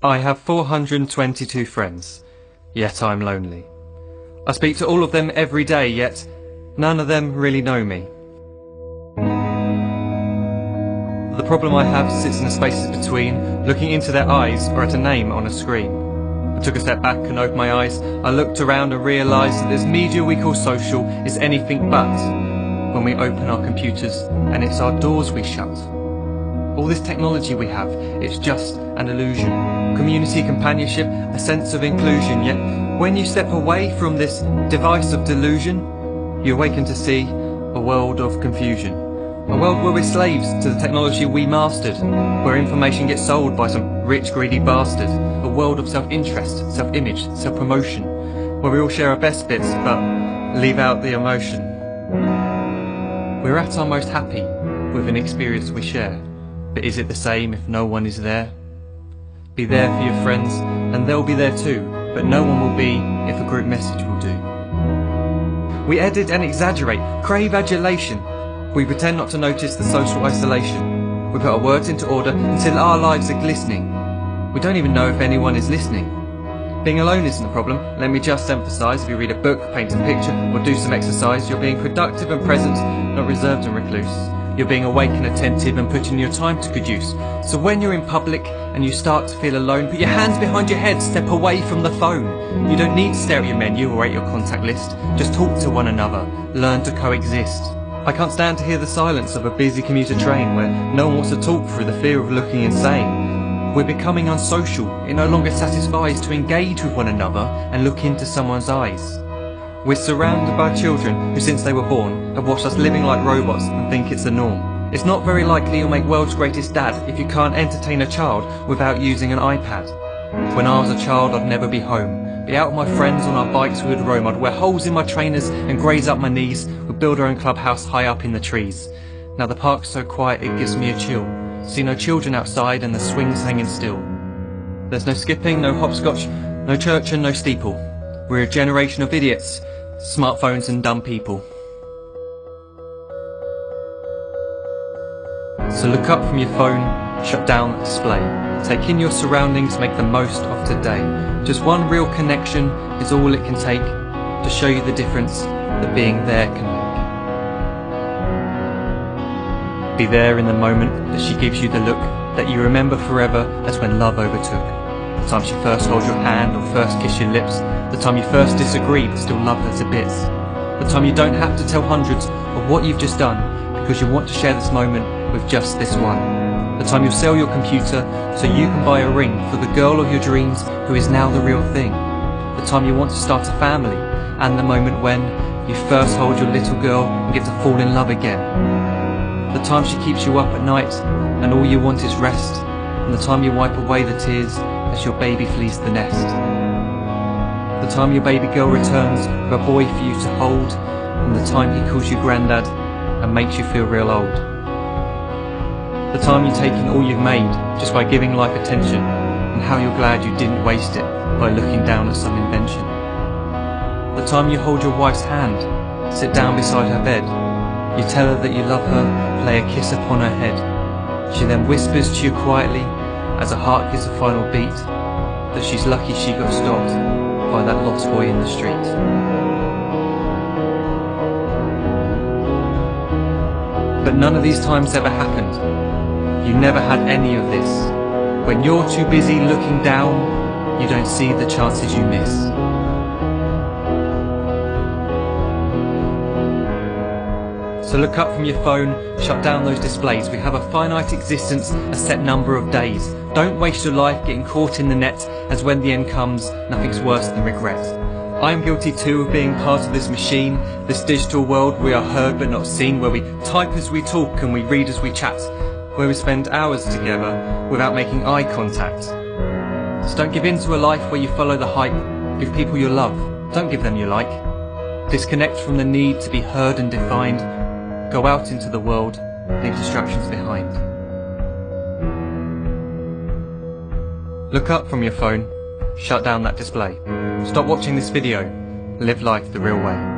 I have 422 friends, yet I'm lonely. I speak to all of them every day, yet none of them really know me. The problem I have sits in the spaces between, looking into their eyes or at a name on a screen. I took a step back and opened my eyes. I looked around and realised that this media we call social is anything but when we open our computers and it's our doors we shut. All this technology we have, it's just an illusion. Community, companionship, a sense of inclusion, yet when you step away from this device of delusion, you awaken to see a world of confusion. A world where we're slaves to the technology we mastered, where information gets sold by some rich, greedy bastard. A world of self-interest, self-image, self-promotion, where we all share our best bits but leave out the emotion. We're at our most happy with an experience we share. But is it the same if no one is there? Be there for your friends, and they'll be there too, but no one will be if a group message will do. We edit and exaggerate, crave adulation. We pretend not to notice the social isolation. We put our words into order until our lives are glistening. We don't even know if anyone is listening. Being alone isn't the problem. Let me just emphasise, if you read a book, paint a picture, or do some exercise, you're being productive and present, not reserved and recluse. You're being awake and attentive and putting your time to good use. So when you're in public and you start to feel alone, put your hands behind your head, step away from the phone. You don't need to stare at your menu or at your contact list. Just talk to one another. Learn to coexist. I can't stand to hear the silence of a busy commuter train where no one wants to talk through the fear of looking insane. We're becoming unsocial. It no longer satisfies to engage with one another and look into someone's eyes. We're surrounded by children who, since they were born, have watched us living like robots and think it's the norm. It's not very likely you'll make world's greatest dad if you can't entertain a child without using an iPad. When I was a child, I'd never be home. Be out with my friends on our bikes we would roam. I'd wear holes in my trainers and graze up my knees. We'd build our own clubhouse high up in the trees. Now the park's so quiet it gives me a chill. See no children outside and the swings hanging still. There's no skipping, no hopscotch, no church and no steeple. We're a generation of idiots, smartphones and dumb people. So look up from your phone, shut down the display. Take in your surroundings, make the most of today. Just one real connection is all it can take to show you the difference that being there can make. Be there in the moment that she gives you the look that you remember forever as when love overtook. The time she first holds your hand or first kiss your lips. The time you first disagree but still love her to bits. The time you don't have to tell hundreds of what you've just done because you want to share this moment with just this one. The time you sell your computer so you can buy a ring for the girl of your dreams who is now the real thing. The time you want to start a family, and the moment when you first hold your little girl and get to fall in love again. The time she keeps you up at night and all you want is rest, and the time you wipe away the tears as your baby flees the nest. The time your baby girl returns with a boy for you to hold, and the time he calls you granddad and makes you feel real old. The time you take in all you've made just by giving life attention, and how you're glad you didn't waste it by looking down at some invention. The time you hold your wife's hand, sit down beside her bed, you tell her that you love her, lay a kiss upon her head. She then whispers to you quietly as her heart gives a final beat that she's lucky she got stopped by that lost boy in the street. But none of these times ever happened. You never had any of this. When you're too busy looking down, you don't see the chances you miss. So look up from your phone, shut down those displays. We have a finite existence, a set number of days. Don't waste your life getting caught in the net, as when the end comes, nothing's worse than regret. I'm guilty too of being part of this machine, this digital world we are heard but not seen, where we type as we talk and we read as we chat, where we spend hours together without making eye contact. So don't give in to a life where you follow the hype. Give people your love, don't give them your like. Disconnect from the need to be heard and defined. Go out into the world, leave distractions behind. Look up from your phone, shut down that display. Stop watching this video, live life the real way.